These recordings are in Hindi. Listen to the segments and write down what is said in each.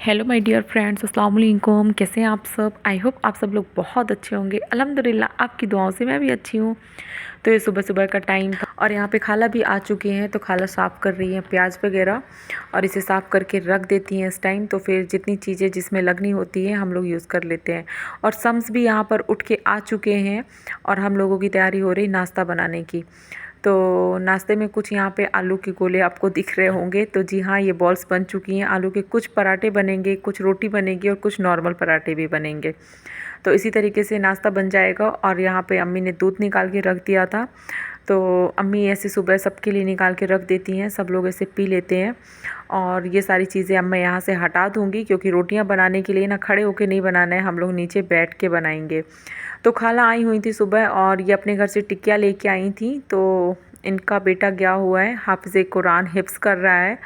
हेलो माय डियर फ्रेंड्स, अस्सलाम वालेकुम। कैसे हैं आप सब? आई होप आप सब लोग बहुत अच्छे होंगे। अल्हम्दुलिल्लाह आपकी दुआओं से मैं भी अच्छी हूँ। तो ये सुबह सुबह का टाइम था और यहाँ पे खाला भी आ चुके हैं। तो खाला साफ़ कर रही हैं प्याज वगैरह और इसे साफ़ करके रख देती हैं इस टाइम। तो फिर जितनी चीज़ें जिसमें लगनी होती है हम लोग यूज़ कर लेते हैं। और सम्स भी यहाँ पर उठ के आ चुके हैं और हम लोगों की तैयारी हो रही नाश्ता बनाने की। तो नाश्ते में कुछ यहाँ पे आलू के गोले आपको दिख रहे होंगे। तो जी हाँ, ये बॉल्स बन चुकी हैं आलू के। कुछ पराठे बनेंगे, कुछ रोटी बनेगी और कुछ नॉर्मल पराठे भी बनेंगे। तो इसी तरीके से नाश्ता बन जाएगा। और यहाँ पे अम्मी ने दूध निकाल के रख दिया था। तो अम्मी ऐसे सुबह सबके लिए निकाल के रख देती हैं, सब लोग ऐसे पी लेते हैं। और ये सारी चीज़ें अब मैं यहाँ से हटा दूँगी क्योंकि रोटियाँ बनाने के लिए ना खड़े होके नहीं बनाना है, हम लोग नीचे बैठ के बनाएंगे। तो खाला आई हुई थी सुबह और ये अपने घर से टिकिया लेके आई थी। तो इनका बेटा गया हुआ है, हाफ़िज़े कुरान हिफ्ज़ कर रहा है।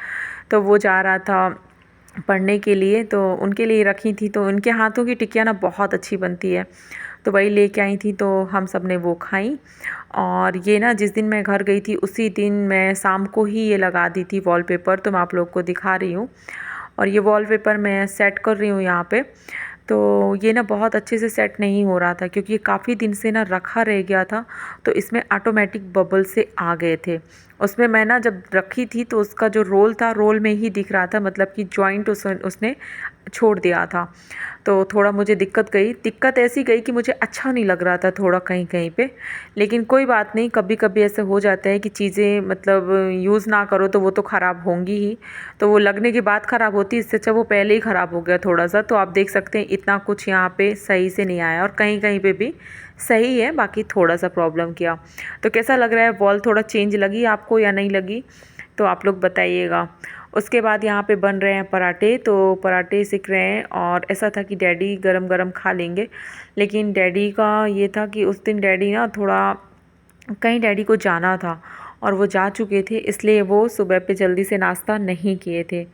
तो वो जा रहा था पढ़ने के लिए, तो उनके लिए रखी थी। तो उनके हाथों की टिकिया ना बहुत अच्छी बनती है, तो वही लेके आई थी। तो हम सब ने वो खाई। और ये ना जिस दिन मैं घर गई थी उसी दिन मैं शाम को ही ये लगा दी थी वॉलपेपर। तो मैं आप लोग को दिखा रही हूँ। और ये वॉलपेपर मैं सेट कर रही हूँ यहाँ पे। तो ये ना बहुत अच्छे से सेट नहीं हो रहा था क्योंकि ये काफ़ी दिन से ना रखा रह गया था। तो इसमें ऑटोमेटिक बबल से आ गए थे। उसमें मैं ना जब रखी थी तो उसका जो रोल था, रोल में ही दिख रहा था, मतलब कि जॉइंट उसने छोड़ दिया था। तो थोड़ा मुझे दिक्कत ऐसी गई कि मुझे अच्छा नहीं लग रहा था थोड़ा कहीं कहीं पे। लेकिन कोई बात नहीं, कभी कभी ऐसे हो जाता है कि चीज़ें मतलब यूज़ ना करो तो वो तो ख़राब होंगी ही। तो वो लगने के बाद ख़राब होती, इससे अच्छा वो पहले ही ख़राब हो गया थोड़ा सा। तो आप देख सकते हैं इतना कुछ यहाँ पे सही से नहीं आया और कहीं कहीं पे भी सही है, बाकी थोड़ा सा प्रॉब्लम किया। तो कैसा लग रहा है? वॉल थोड़ा चेंज लगी आपको या नहीं लगी? तो आप लोग बताइएगा। उसके बाद यहाँ पे बन रहे हैं पराठे। तो पराठे सिक रहे हैं और ऐसा था कि डैडी गरम गरम खा लेंगे। लेकिन डैडी का ये था कि उस दिन डैडी ना थोड़ा कहीं डैडी को जाना था और वो जा चुके थे, इसलिए वो सुबह पे जल्दी से नाश्ता नहीं किए थे।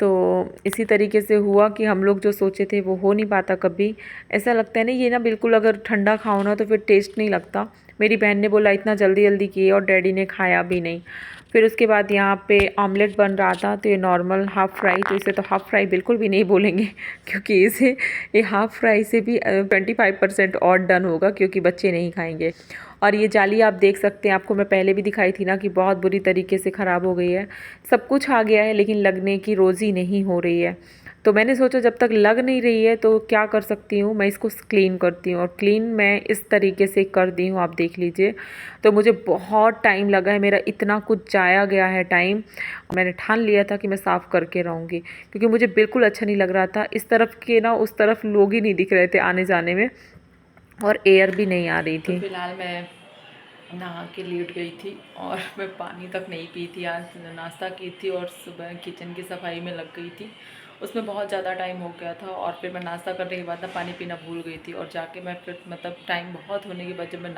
तो इसी तरीके से हुआ कि हम लोग जो सोचे थे वो हो नहीं पाता कभी। ऐसा लगता है ना, ये ना बिल्कुल अगर ठंडा खाओ ना तो फिर टेस्ट नहीं लगता। मेरी बहन ने बोला इतना जल्दी जल्दी किए और डैडी ने खाया भी नहीं। फिर उसके बाद यहाँ पे ऑमलेट बन रहा था। तो ये नॉर्मल हाफ़ फ्राई, तो इसे तो हाफ़ फ्राई बिल्कुल भी नहीं बोलेंगे क्योंकि इसे ये हाफ़ फ्राई से भी 25% और डन होगा क्योंकि बच्चे नहीं खाएंगे। और ये जाली आप देख सकते हैं, आपको मैं पहले भी दिखाई थी ना कि बहुत बुरी तरीके से ख़राब हो गई है। सब कुछ आ गया है लेकिन लगने की रोज़ी नहीं हो रही है। तो मैंने सोचा जब तक लग नहीं रही है तो क्या कर सकती हूँ, मैं इसको क्लीन करती हूँ। और क्लीन मैं इस तरीके से कर दी हूँ, आप देख लीजिए। तो मुझे बहुत टाइम लगा है, मेरा इतना कुछ जाया गया है टाइम। मैंने ठान लिया था कि मैं साफ़ करके रहूँगी क्योंकि मुझे बिल्कुल अच्छा नहीं लग रहा था। इस तरफ के ना उस तरफ लोग ही नहीं दिख रहे थे आने जाने में और एयर भी नहीं आ रही थी। तो फिलहाल मैं नहा के लेट गई थी और मैं पानी तक नहीं पी थी। आज नाश्ता की थी और सुबह किचन की सफाई में लग गई थी, उसमें बहुत ज़्यादा टाइम हो गया था। और फिर मैं नाश्ता करने के बाद ना पानी पीना भूल गई थी और जाके मैं फिर मतलब टाइम बहुत होने के बाद जब मैं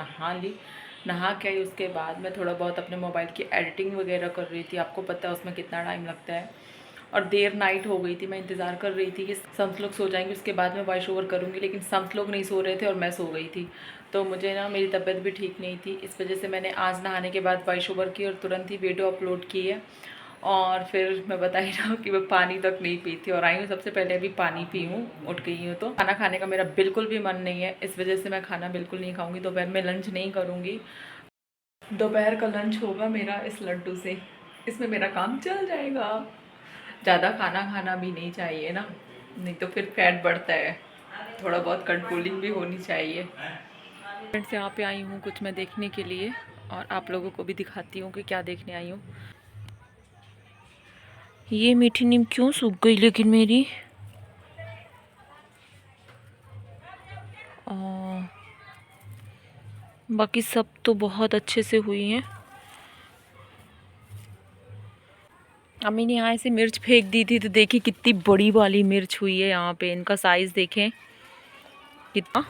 नहा के आई उसके बाद मैं थोड़ा बहुत अपने मोबाइल की एडिटिंग वगैरह कर रही थी। आपको पता है उसमें कितना टाइम लगता है। और देर नाइट हो गई थी, मैं इंतज़ार कर रही थी कि सम्स लोग सो जाएंगे उसके बाद मैं वॉइस ओवर करूँगी, लेकिन सम्स लोग नहीं सो रहे थे और मैं सो गई थी। तो मुझे ना मेरी तबीयत भी ठीक नहीं थी, इस वजह से मैंने आज नहाने के बाद वॉइस ओवर की और तुरंत ही वीडियो अपलोड की है। और फिर मैं बता ही रहा हूँ कि मैं पानी तक नहीं पी थी और आई हूँ सबसे पहले अभी पानी पी हूँ, उठ गई हूँ। तो खाना खाने का मेरा बिल्कुल भी मन नहीं है, इस वजह से मैं खाना बिल्कुल नहीं खाऊँगी। दोपहर में लंच नहीं करूँगी, दोपहर का लंच होगा मेरा इस लड्डू से, इसमें मेरा काम चल जाएगा। ज़्यादा खाना खाना भी नहीं चाहिए ना, नहीं तो फिर फैट बढ़ता है। थोड़ा बहुत कंट्रोलिंग भी होनी चाहिए। फ्रेंड्स, यहाँ पे आई हूँ कुछ मैं देखने के लिए और आप लोगों को भी दिखाती हूँ कि क्या देखने आई हूँ। ये मीठी नीम क्यों सूख गई लेकिन मेरी? और बाकी सब तो बहुत अच्छे से हुई हैं। अम्मी ने यहाँ से मिर्च फेंक दी थी तो देखिए कितनी बड़ी वाली मिर्च हुई है यहाँ पे, इनका साइज़ देखें कितना।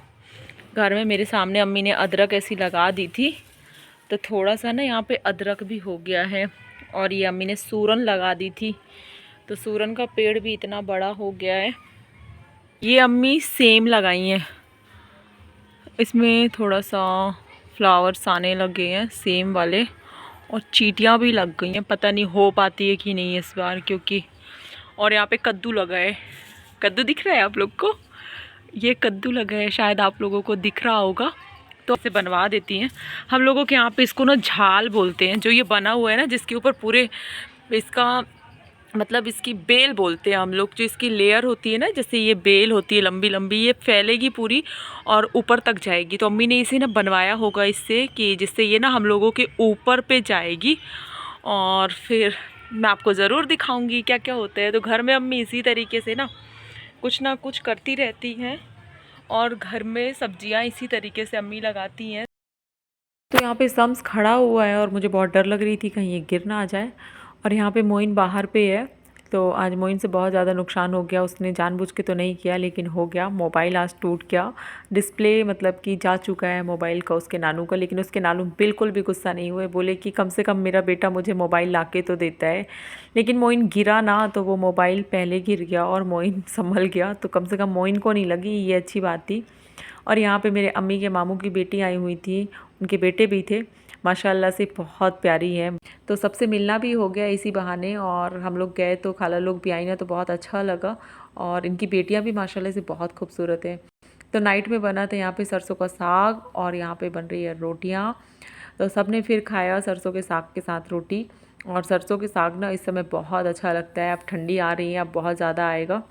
घर में मेरे सामने अम्मी ने अदरक ऐसी लगा दी थी तो थोड़ा सा ना यहाँ पे अदरक भी हो गया है। और ये अम्मी ने सूरन लगा दी थी तो सूरन का पेड़ भी इतना बड़ा हो गया है। ये अम्मी सेम लगाई हैं, इसमें थोड़ा सा फ्लावर्स आने लगे हैं सेम वाले और चींटियाँ भी लग गई हैं, पता नहीं हो पाती है कि नहीं इस बार क्योंकि। और यहाँ पे कद्दू लगा है, कद्दू दिख रहा है आप लोग को? ये कद्दू लगा है, शायद आप लोगों को दिख रहा होगा। तो इसे बनवा देती हैं हम लोगों के यहाँ पे। इसको ना झाल बोलते हैं, जो ये बना हुआ है ना, जिसके ऊपर पूरे इसका मतलब इसकी बेल बोलते हैं हम लोग। जो इसकी लेयर होती है ना, जैसे ये बेल होती है लंबी लंबी, ये फैलेगी पूरी और ऊपर तक जाएगी। तो अम्मी ने इसे ना बनवाया होगा इससे, कि जिससे ये ना हम लोगों के ऊपर पे जाएगी। और फिर मैं आपको ज़रूर दिखाऊंगी क्या क्या होता है। तो घर में अम्मी इसी तरीके से ना कुछ करती रहती हैं, और घर में सब्जियां इसी तरीके से अम्मी लगाती हैं। तो यहाँ पे सम्स खड़ा हुआ है और मुझे बहुत डर लग रही थी कहीं ये गिर ना आ जाए। और यहाँ पे मोइन बाहर पे है, तो आज मोइन से बहुत ज़्यादा नुकसान हो गया। उसने जानबूझ के तो नहीं किया, लेकिन हो गया। मोबाइल आज टूट गया, डिस्प्ले मतलब कि जा चुका है मोबाइल का उसके नानू का। लेकिन उसके नानू बिल्कुल भी गुस्सा नहीं हुए, बोले कि कम से कम मेरा बेटा मुझे मोबाइल ला के तो देता है। लेकिन मोइन गिरा ना, तो वो मोबाइल पहले गिर गया और मोइन संभल गया। तो कम से कम मोइन को नहीं लगी, ये अच्छी बात थी। और यहाँ पे मेरे अम्मी के मामू की बेटी आई हुई थी, उनके बेटे भी थे, माशाल्लाह से बहुत प्यारी है। तो सबसे मिलना भी हो गया इसी बहाने। और हम लोग गए तो खाला लोग भी आई ना, तो बहुत अच्छा लगा। और इनकी बेटियां भी माशाल्लाह से बहुत खूबसूरत है। तो नाइट में बना था यहाँ पे सरसों का साग, और यहाँ पे बन रही है रोटियाँ। तो सब ने फिर खाया सरसों के साग के साथ रोटी। और सरसों के साग ना इस समय बहुत अच्छा लगता है। अब ठंडी आ रही है, अब बहुत ज़्यादा आएगा।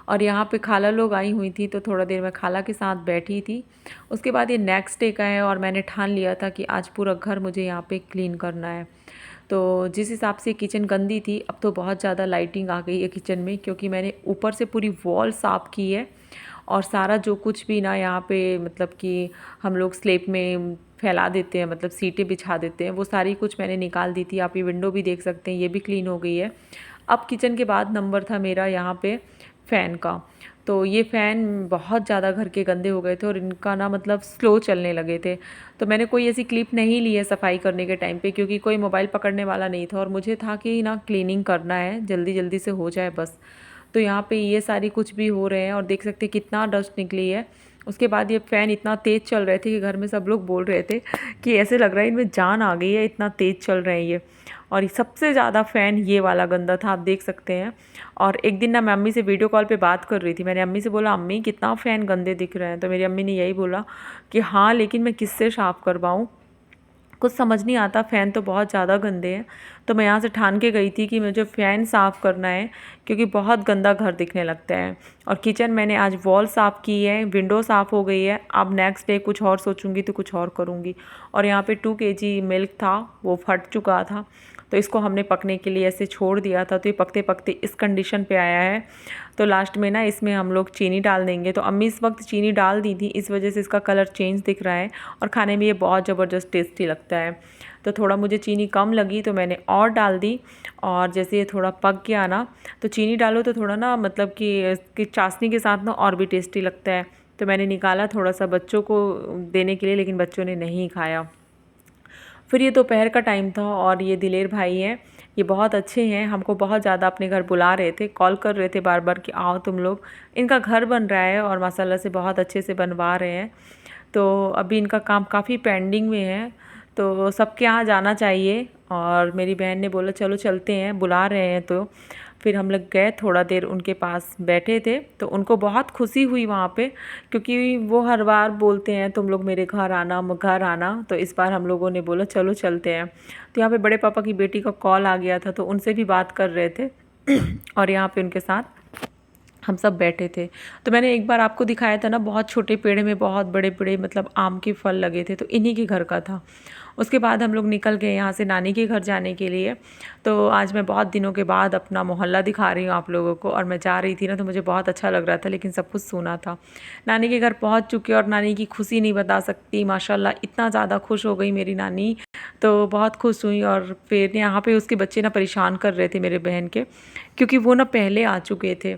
और यहाँ पे खाला लोग आई हुई थी, तो थोड़ा देर मैं खाला के साथ बैठी थी। उसके बाद ये नेक्स्ट डे का है, और मैंने ठान लिया था कि आज पूरा घर मुझे यहाँ पे क्लीन करना है। तो जिस हिसाब से किचन गंदी थी, अब तो बहुत ज़्यादा लाइटिंग आ गई है किचन में, क्योंकि मैंने ऊपर से पूरी वॉल साफ़ की है। और सारा जो कुछ भी ना यहाँ पे मतलब कि हम लोग स्लेब में फैला देते हैं, मतलब सीटें बिछा देते हैं, वो सारी कुछ मैंने निकाल दी थी। आप ये विंडो भी देख सकते हैं, ये भी क्लीन हो गई है। अब किचन के बाद नंबर था मेरा यहाँ पे फ़ैन का। तो ये फ़ैन बहुत ज़्यादा घर के गंदे हो गए थे, और इनका ना मतलब स्लो चलने लगे थे। तो मैंने कोई ऐसी क्लिप नहीं ली है सफाई करने के टाइम पे, क्योंकि कोई मोबाइल पकड़ने वाला नहीं था, और मुझे था कि ना क्लीनिंग करना है, जल्दी जल्दी से हो जाए बस। तो यहाँ पे ये सारी कुछ भी हो रहे हैं, और देख सकते हैं कितना डस्ट निकली है। उसके बाद ये फ़ैन इतना तेज़ चल रहे थे कि घर में सब लोग बोल रहे थे कि ऐसे लग रहा है इनमें जान आ गई है, इतना तेज़ चल रहे हैं ये। और सबसे ज़्यादा फ़ैन ये वाला गंदा था, आप देख सकते हैं। और एक दिन ना मैं अम्मी से वीडियो कॉल पे बात कर रही थी। मैंने अम्मी से बोला, अम्मी कितना फ़ैन गंदे दिख रहे हैं। तो मेरी अम्मी ने यही बोला कि हाँ, लेकिन मैं किससे साफ़ करवाऊँ, कुछ समझ नहीं आता, फ़ैन तो बहुत ज़्यादा गंदे हैं। तो मैं यहाँ से ठान के गई थी कि मुझे फ़ैन साफ़ करना है, क्योंकि बहुत गंदा घर दिखने लगता है। और किचन मैंने आज वॉल साफ़ की है, विंडो साफ़ हो गई है। अब नेक्स्ट डे कुछ और सोचूंगी तो कुछ और करूँगी। और यहाँ पे 2 kg मिल्क था, वो फट चुका था, तो इसको हमने पकने के लिए ऐसे छोड़ दिया था। तो ये पकते पकते इस कंडीशन पे आया है। तो लास्ट में ना इसमें हम लोग चीनी डाल देंगे। तो अम्मी इस वक्त चीनी डाल दी थी, इस वजह से इसका कलर चेंज दिख रहा है, और खाने में ये बहुत ज़बरदस्त टेस्टी लगता है। तो थोड़ा मुझे चीनी कम लगी, तो मैंने और डाल दी। और जैसे ये थोड़ा पक गया ना, तो चीनी डालो तो थोड़ा ना मतलब कि चाशनी के साथ ना और भी टेस्टी लगता है। तो मैंने निकाला थोड़ा सा बच्चों को देने के लिए, लेकिन बच्चों ने नहीं खाया। फिर ये दोपहर का टाइम था, और ये दिलेर भाई हैं, ये बहुत अच्छे हैं, हमको बहुत ज़्यादा अपने घर बुला रहे थे, कॉल कर रहे थे बार बार कि आओ तुम लोग। इनका घर बन रहा है, और माशाल्लाह से बहुत अच्छे से बनवा रहे हैं। तो अभी इनका काम काफ़ी पेंडिंग में है, तो सबके यहाँ जाना चाहिए। और मेरी बहन ने बोला चलो चलते हैं, बुला रहे हैं। तो फिर हम लोग गए, थोड़ा देर उनके पास बैठे थे। तो उनको बहुत खुशी हुई वहाँ पे, क्योंकि वो हर बार बोलते हैं तुम लोग मेरे घर आना, घर आना। तो इस बार हम लोगों ने बोला चलो चलते हैं। तो यहाँ पे बड़े पापा की बेटी का कॉल आ गया था, तो उनसे भी बात कर रहे थे और यहाँ पे उनके साथ हम सब बैठे थे। तो मैंने एक बार आपको दिखाया था ना, बहुत छोटे पेड़ में बहुत बड़े बड़े मतलब आम के फल लगे थे, तो इन्हीं के घर का था। उसके बाद हम लोग निकल गए यहाँ से नानी के घर जाने के लिए। तो आज मैं बहुत दिनों के बाद अपना मोहल्ला दिखा रही हूँ आप लोगों को। और मैं जा रही थी ना, तो मुझे बहुत अच्छा लग रहा था, लेकिन सब कुछ सुना था। नानी के घर पहुँच चुके, और नानी की खुशी नहीं बता सकती, माशाल्लाह इतना ज़्यादा खुश हो गई मेरी नानी। तो बहुत खुश हुई। और फिर यहाँ पे उसके बच्चे ना परेशान कर रहे थे मेरे बहन के, क्योंकि वो ना पहले आ चुके थे,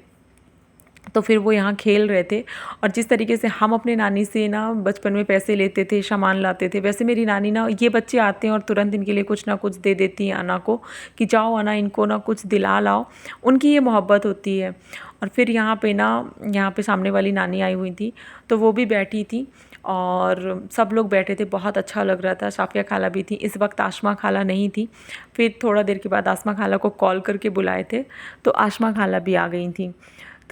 तो फिर वो यहाँ खेल रहे थे। और जिस तरीके से हम अपने नानी से ना बचपन में पैसे लेते थे, सामान लाते थे, वैसे मेरी नानी ना, ये बच्चे आते हैं और तुरंत इनके लिए कुछ ना कुछ दे देती हैं अना को, कि जाओ अना इनको ना कुछ दिला लाओ। उनकी ये मोहब्बत होती है। और फिर यहाँ पे सामने वाली नानी आई हुई थी, तो वो भी बैठी थी, और सब लोग बैठे थे, बहुत अच्छा लग रहा था। साफ़िया खाला भी थी, इस वक्त आशमा खाला नहीं थी। फिर थोड़ा देर के बाद आसमा खाला को कॉल करके बुलाए थे, तो आशमा खाला भी आ गई थी।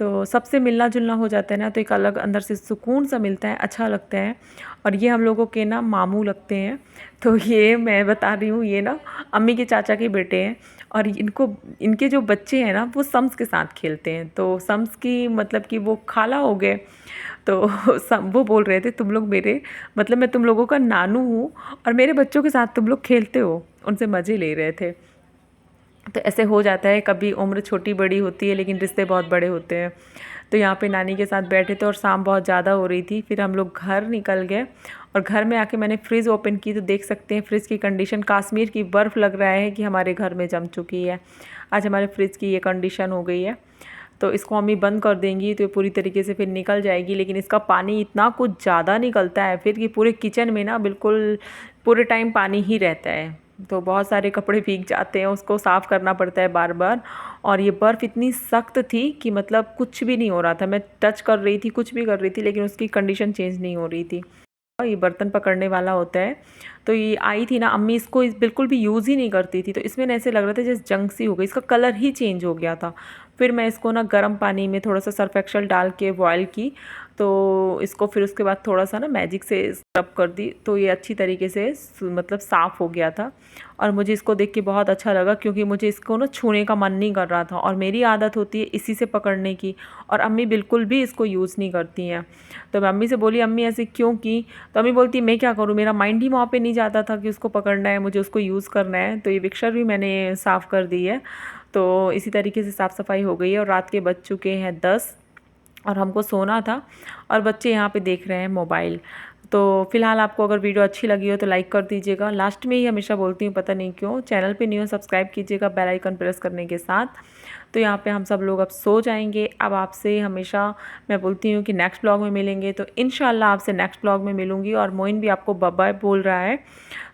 तो सबसे मिलना जुलना हो जाता है ना, तो एक अलग अंदर से सुकून सा मिलता है, अच्छा लगता है। और ये हम लोगों के ना मामू लगते हैं। तो ये मैं बता रही हूँ, ये ना अम्मी के चाचा के बेटे हैं। और इनको, इनके जो बच्चे हैं ना वो सम्स के साथ खेलते हैं। तो सम्स की मतलब कि वो खाला हो गए। तो सब वो बोल रहे थे तुम लोग मेरे, मतलब मैं तुम लोगों का नानू हूँ और मेरे बच्चों के साथ तुम लोग खेलते हो, उनसे मज़े ले रहे थे। तो ऐसे हो जाता है, कभी उम्र छोटी बड़ी होती है लेकिन रिश्ते बहुत बड़े होते हैं। तो यहाँ पे नानी के साथ बैठे थे और शाम बहुत ज़्यादा हो रही थी, फिर हम लोग घर निकल गए। और घर में आके मैंने फ्रिज ओपन की तो देख सकते हैं फ्रिज की कंडीशन, कश्मीर की बर्फ़ लग रहा है कि हमारे घर में जम चुकी है। आज हमारे फ्रिज की ये कंडीशन हो गई है। तो इसको अम्मी बंद कर देंगी तो ये पूरी तरीके से फिर निकल जाएगी, लेकिन इसका पानी इतना कुछ ज़्यादा निकलता है फिर कि पूरे किचन में ना बिल्कुल पूरे टाइम पानी ही रहता है। तो बहुत सारे कपड़े भीग जाते हैं, उसको साफ़ करना पड़ता है बार बार। और ये बर्फ़ इतनी सख्त थी कि मतलब कुछ भी नहीं हो रहा था, मैं टच कर रही थी, कुछ भी कर रही थी, लेकिन उसकी कंडीशन चेंज नहीं हो रही थी। ये बर्तन पकड़ने वाला होता है। तो ये आई थी ना अम्मी, इसको बिल्कुल भी यूज़ ही नहीं करती थी, तो इसमें ना ऐसे लग रहा था जैसे जंग सी हो गई, इसका कलर ही चेंज हो गया था। फिर मैं इसको ना गर्म पानी में थोड़ा सा सर्फ एक्सेल डाल के बॉयल की, तो इसको फिर उसके बाद थोड़ा सा ना मैजिक से स्क्रब कर दी, तो ये अच्छी तरीके से मतलब साफ़ हो गया था। और मुझे इसको देख के बहुत अच्छा लगा, क्योंकि मुझे इसको ना छूने का मन नहीं कर रहा था, और मेरी आदत होती है इसी से पकड़ने की, और अम्मी बिल्कुल भी इसको यूज़ नहीं करती हैं। तो मैं अम्मी से बोली अम्मी ऐसे क्यों की, तो अम्मी बोलती मैं क्या करूँ, मेरा माइंड ही वहाँ पे नहीं जाता था कि उसको पकड़ना है, मुझे उसको यूज़ करना है। तो ये मिक्सर भी मैंने साफ़ कर दी है। तो इसी तरीके से साफ़ सफाई हो गई है। और रात के बज चुके हैं 10 और हमको सोना था, और बच्चे यहाँ पे देख रहे हैं मोबाइल। तो फिलहाल आपको अगर वीडियो अच्छी लगी हो तो लाइक कर दीजिएगा। लास्ट में ही हमेशा बोलती हूँ, पता नहीं क्यों, चैनल पे न्यू सब्सक्राइब कीजिएगा बेल आइकन प्रेस करने के साथ। तो यहाँ पे हम सब लोग अब सो जाएंगे। अब आपसे हमेशा मैं बोलती हूँ कि नेक्स्ट ब्लॉग में मिलेंगे, तो इंशाल्लाह आपसे नेक्स्ट ब्लॉग में मिलूँगी। और मोइन भी आपको बाय बाय बोल रहा है,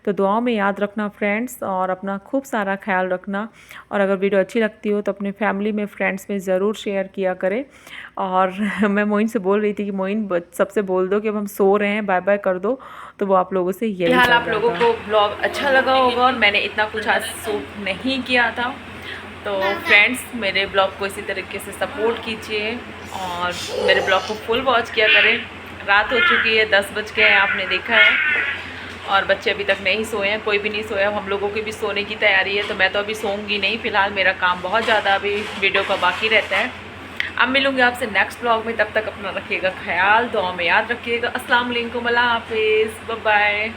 तो दुआओं में याद रखना फ्रेंड्स, और अपना खूब सारा ख्याल रखना। और अगर वीडियो अच्छी लगती हो तो अपने फैमिली में, फ्रेंड्स में ज़रूर शेयर किया करें। और मैं मोइन से बोल रही थी कि मोइन सबसे बोल दो कि अब हम सो रहे हैं, बाय बाय कर दो, तो वो आप लोगों से यही फिलहाल कर आप रहा लोगों था। को ब्लॉग अच्छा लगा होगा और मैंने इतना कुछ आज शूट नहीं किया था। तो फ्रेंड्स, मेरे ब्लॉग को इसी तरीके से सपोर्ट कीजिए और मेरे ब्लॉग को फुल वॉच किया करें। रात हो चुकी है, 10 बज गए हैं, आपने देखा है, और बच्चे अभी तक नहीं सोए हैं, कोई भी नहीं सोया। हम लोगों की भी सोने की तैयारी है, तो मैं तो अभी सोऊंगी नहीं। फ़िलहाल मेरा काम बहुत ज़्यादा अभी वीडियो का बाकी रहता है। अब मिलूँगी आपसे नेक्स्ट ब्लॉग में, तब तक अपना रखिएगा ख्याल, दुआ में याद रखिएगा। अस्सलाम वालेकुम, अल्लाह हाफिज़, बाय बाय।